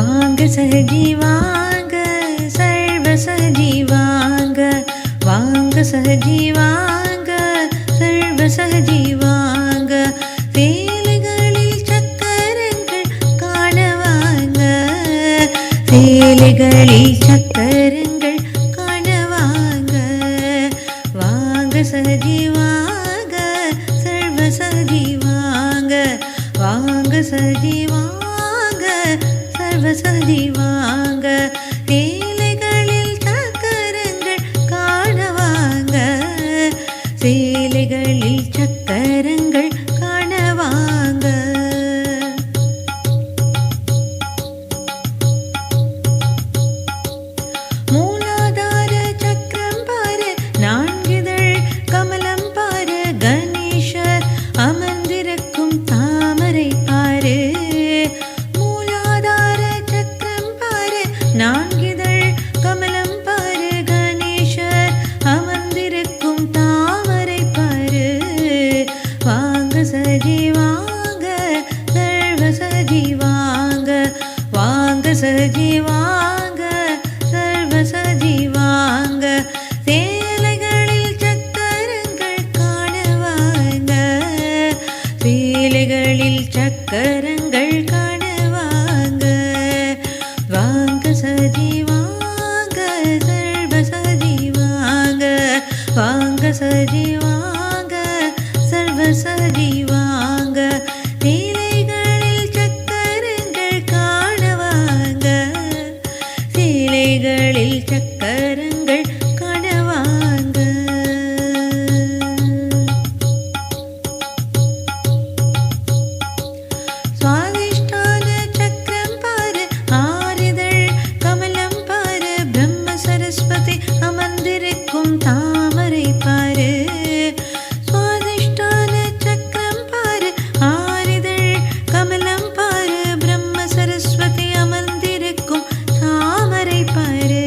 வாங்க சகஜி வாங்க, சர்வ சகஜி வாங்க, வாங்க சகஜி வாங்க, சர்வ சகஜி வாங்க, சேலைகளில் சக்கரங்கள் காண வாங்க, சேலைகளில் சக்கரங்கள் காண வாங்க, வாங்க சகஜி வாங்க, சர்வ சகஜி வாங்க, வாங்க சகஜி வாங்க, சர்வ சகஜி வாங்க, சேலைகளில் சக்கரங்கள் காண வாங்க, சேலைகளில் சக்கரங்கள் காண வாங்க. மூலாதார சக்கரம் பாரு, நான்கிதழ் கமலம் பாரு, கணேசர் அமர்ந்திருக்கும் தாமரை பாரு. மூலாதார சக்கரம் பாரு, நான்கிதழ் கமலம் பாரு, கணேசர் அமர்ந்திருக்கும் தாமரை பாரு. வாங்க சகஜி வாங்க, சர்வ சகஜி வாங்க, வாங்க சகஜி வாங்க, சர்வ சகஜி வாங்க, சேலைகளில் சக்கரங்கள் காண வாங்க, சேலைகளில் சக்கரங்கள் காண வாங்க, வாங்க சகஜி வாங்க, சர்வ சகஜி வாங்க, வாங்க சகஜி வாங்க, சர்வ சகஜி வாங்க, சேலைகளில் சக்கரங்கள் காண வாங்க, சேலைகளில் சக்கரங்கள் காண வாங்க. சுவாதிஷ்டான சக்கரம் பாரு, ஆறிதழ் கமலம் பாரு, பிரம்ம சரஸ்வதி அமர்ந்திருக்கும் தாமரை பாரு. சுவாதிஷ்டான சக்கரம் பாரு, ஆறிதழ் கமலம் பாரு, பிரம்ம சரஸ்வதி அமர்ந்திருக்கும் தாமரை பாரு.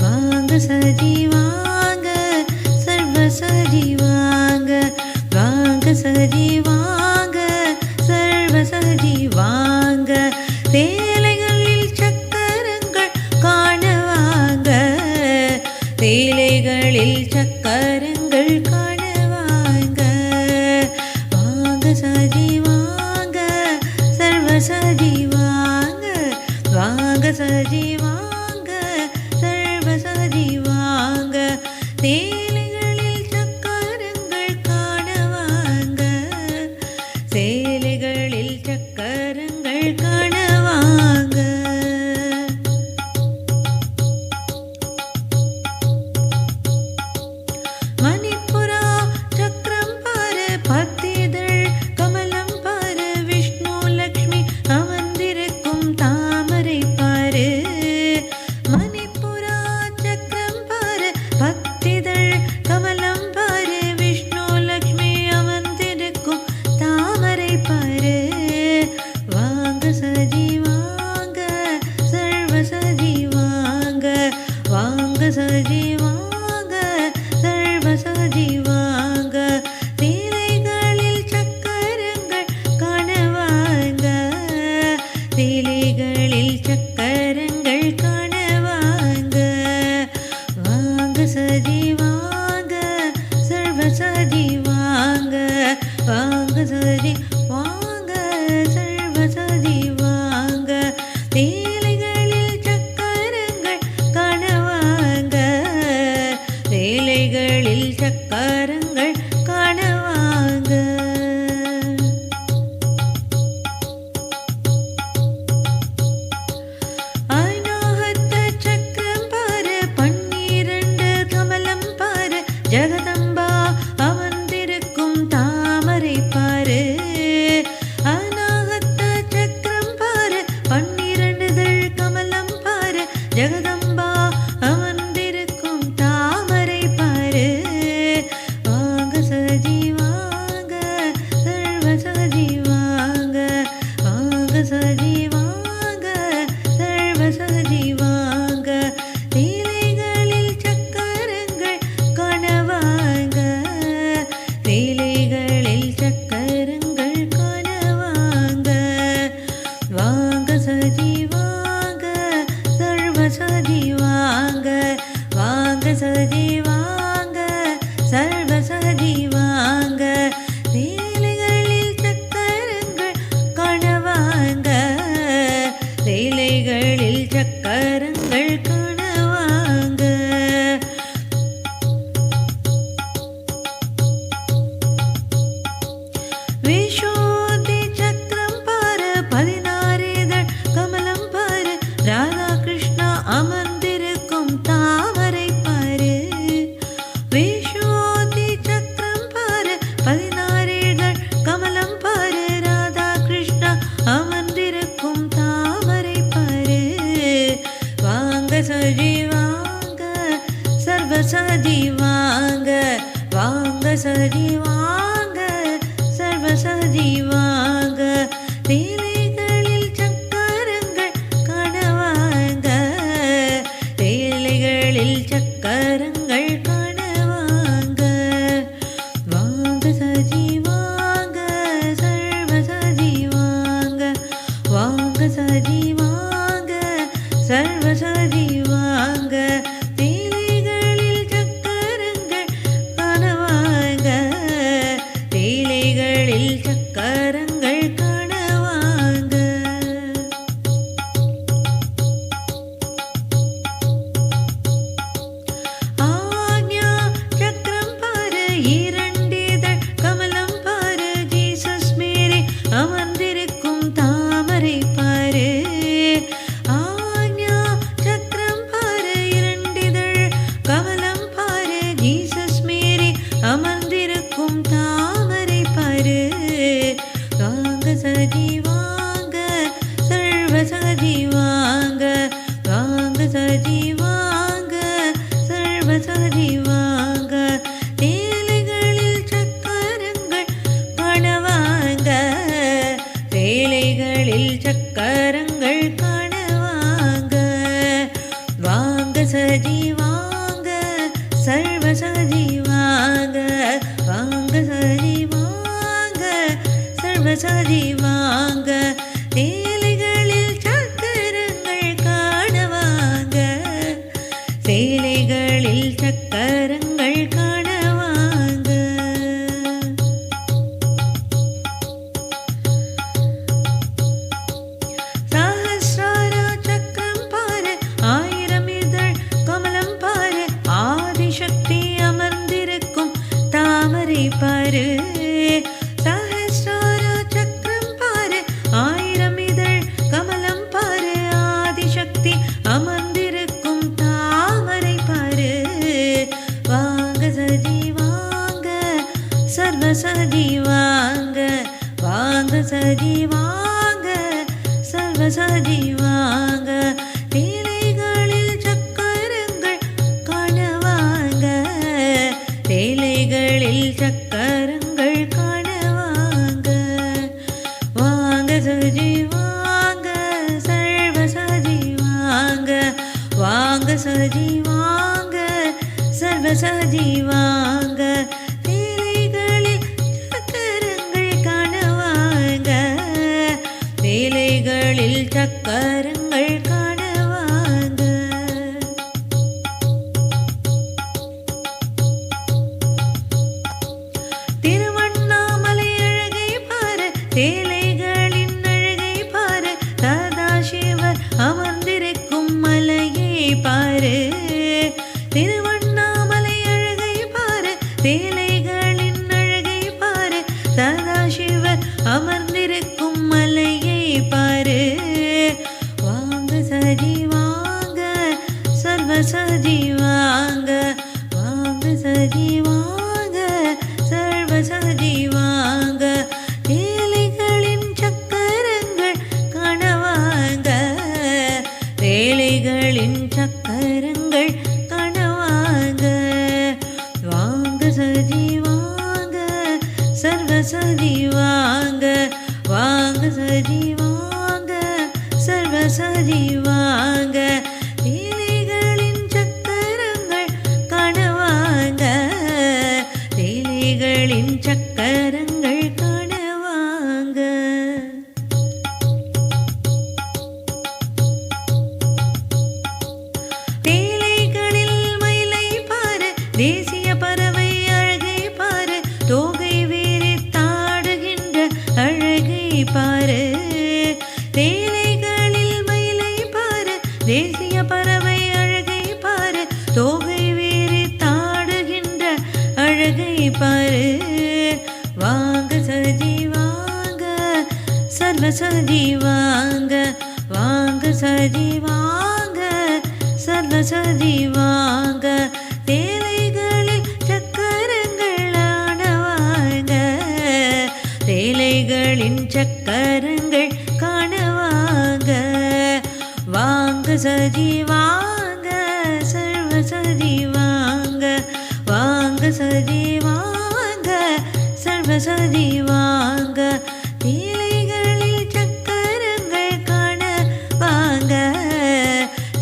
வாங்க சகஜி வாங்க, சர்வ சகஜி வாங்க, வாங்க சகஜி வாங்க, சர்வ சகஜி வாங்க, சேலைகளில் சக்கரங்கள் காண வாங்க, சேலைகளில் சக்கரங்கள் காண வாங்க, வாங்க சகஜி வாங்க, சர்வ சகஜி வாங்க, வாங்க சகஜி வாங்க, சர்வ சகஜி வாங்க, சேலைகளில் சக்கரங்கள் காண வாங்க, சேலைகளில் சக்கரங்கள் காண வாங்க. மணிப்புரா சக்கரம் பாரு, பத்திதழ் கமலம் பாரு, விஷ்ணு லக்ஷ்மி அமர்ந்திருக்கும் தாமரை பாரு. மணிப்புரா சக்கரம் பாரு, பத்திதழ் கமலம் பாரு, விஷ்ணு லக்ஷ்மி அமர்ந்திருக்கும் தாமரை பாரு. வாங்க சகஜி வாங்க, சர்வ சகஜி வாங்க, வாங்க சகஜி வாங்க, சர்வ சகஜி வாங்க, சேலைகளில் சக்கரங்கள் காண வாங்க, சேலைகளில் சக்கரங்கள் காண வாங்க, வாங்க சகஜி வாங்க, சர்வ சகஜி வாங்க, வாங்க சகஜி வாங்க, சர்வ சகஜி வாங்க, சேலைகளில் சக்கரங்கள் காண வாங்க, சேலைகளில் சக்கரங்கள் காண வாங்க. அநாஹத சக்கரம் பாரு, 12 கமலம் பாரு, ஜெகதம்பா அமர்ந்திருக்கும் தாமரை பாரு. அநாஹத சக்கரம் பாரு, 12 கமலம் பாரு, ஜெகதம்பா அமர்ந்திருக்கும் தாமரை பாரு. வாங்க சகஜி வாங்க, சர்வ சகஜி வாங்க, வாங்க சகஜி வாங்க, சர்வ சகஜி வாங்க, சேலைகளில் சக்கரங்கள் காண வாங்க, சேலைகளில் சக்கரங்கள் காண வாங்க, வாங்க சகஜி வாங்க. விஷோதி சக்கரம் பாரு 16 இதழ் கமலம் பாரு ராதா கிருஷ்ணா அமர்ந்திருக்கும் தாமரை பாரு விஷோதி சக்கரம் பாரு 16 இதழ் கமலம் பாரு ராதா கிருஷ்ணா அமர்ந்திருக்கும் தாமரை பாரு வாங்க சஜி வாங்க சர்வசதி வாங்க வாங்க சஜி வாங்க சர்வசதி வாங்க தேலைகளில் சக்கரங்கள் காணவாங்க தேலைகளில் சக்கரங்கள் காணவாங்க வாங்க சஜி வாங்க சர்வசதி வாங்க வாங்க சஜி வாங்க சர்வசதி வாங்க தேலைகளில் சக்கரங்கள் காணவாங்க தேலைகளில் சக்கரங்கள் காணவாங்க ஆக்ஞா சக்கரம் பாரு 2 இதழ் கமலம் பாரு ஜீசஸ் மேரி அமர்ந்திருக்கும் தாமரை பாரு ஆக்ஞா சக்கரம் பாரு 2 இதழ் கமலம் பாரு ஜீசஸ் மேரி அமர்ந்திருக்கும் தாமரை பாரு வாங்க சதி வாங்க சர்வசதி வாங்க வாங்க சதி வாங்க சர்வசதி வாங்க தேலைகளில் சக்கரங்கள் காணவாங்க தேலைகளில் சக்கரங்கள் காணவாங்க வாங்க சதி வாங்க சர்வசதி வாங்க வாங்க சதி வாங்க சர்வசதி வாங்க தேலைகளில் சக்கரங்கள் காணவாங்க தேலைகளில் சக்கரங்கள் காணவாங்க சஹஸ்ரார சக்கரம் பாரு 1000 இதழ் கமலம் பாரு ஆதிசக்தி அமர்ந்திருக்கும் தாமரை பாரு சஹஸ்ரார சக்கரம் பாரு 1000 இதழ் கமலம் பாரு ஆதிசக்தி அமர்ந்திருக்கும் தாமரை பாரு வாங்க சதி வாங்க சர்வசதி வாங்க வாங்க சதி வாங்க சர்வசதி வாங்க தேலைகளில் சக்கரங்கள் காணவாங்க தேலைகளில் சக்கரங்கள் காணவாங்க வாங்க சதி வாங்க சர்வசதி வாங்க வாங்க சதி வாங்க சர்வசதி வாங்க தேலைகளில் சக்கரங்கள் காணவாங்க தேலைகளில் சக்கரங்கள் காணவாங்க திருவண்ணாமலை அழகை பாரு தேலைகளின் அழகை பாரு சதாசிவர் அமர்ந்திருக்கும் மலையை பாரு திருவண்ணாமலை அழகை பாரு தேலைகளின் அழகை பாரு சதாசிவர் அமர்ந்திருக்கும் மலையை பாரு வாங்க சதி வாங்க சர்வசதி வாங்க வாங்க சதி வாங்க சர்வசதி வாங்க தேலைகளின் சக்கரங்கள் காணவாங்க தேலைகளின் சக்கரங்கள் காணவாங்க வாங்க சதி வாங்க சர்வசதி வாங்க வாங்க சதி வாங்க சர்வசதி வாங்க தேலைகளின் சக்கரங்கள் காணவாங்க தேலைகளின் சக்கரங்கள் காணவாங்க தேலைகளில் மயிலை பாரு தேசிய பறவை அழகை பாரு தோகை வீரித்தாடுகின்ற அழகை பாரு தேலைகளில் மயிலை பாரு தேசிய சர்வசதி வாங்க வாங்க சதி வாங்க சர்வசதி வாங்க தேலைகளில் சக்கரங்கள் ஆனவாங்க தேலைகளின் சக்கரங்கள் காணவாங்க வாங்க சதி வாங்க சர்வசதி வாங்க வாங்க சதி வாங்க சர்வசதி வாங்க தேலைகளில் சக்கரங்கள் காண வாங்க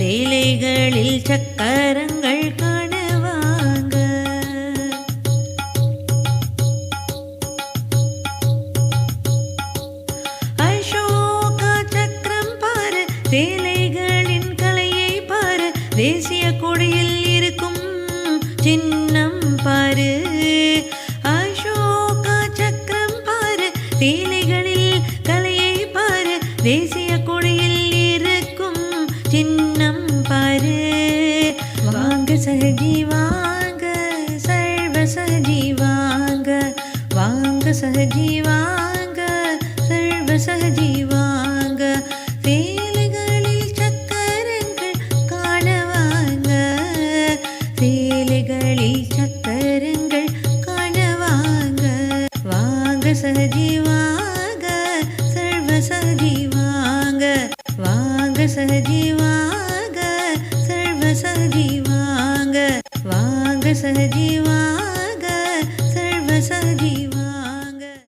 தேலைகளில் சக்கரங்கள் காண வாங்க அசோகா சக்கரம் பாரு தேலைகளின் கலையை பாரு தேசிய கொடியில் இருக்கும் சின்னம் பாரு அசோகா சக்கரம் பாரு தேலைகளில் கலையை பாரு தேசிய கொடியில் இருக்கும் சின்னம் பாரு வாங்க சகஜி வாங்க சர்வசகஜி வாங்க வாங்க சகஜி வாங்க சர்வசகஜி வாங்க தேலைகளில் சக்கரங்கள் காண வாங்க தேலைகளில் சக்கரங்கள் காண வாங்க வாங்க சகஜி வாங்க சர்வசகஜி வாங்க வாங்க சகஜி வாங்க சர்வசகஜி வாங்க வாங்க சகஜி வாங்க சர்வசகஜி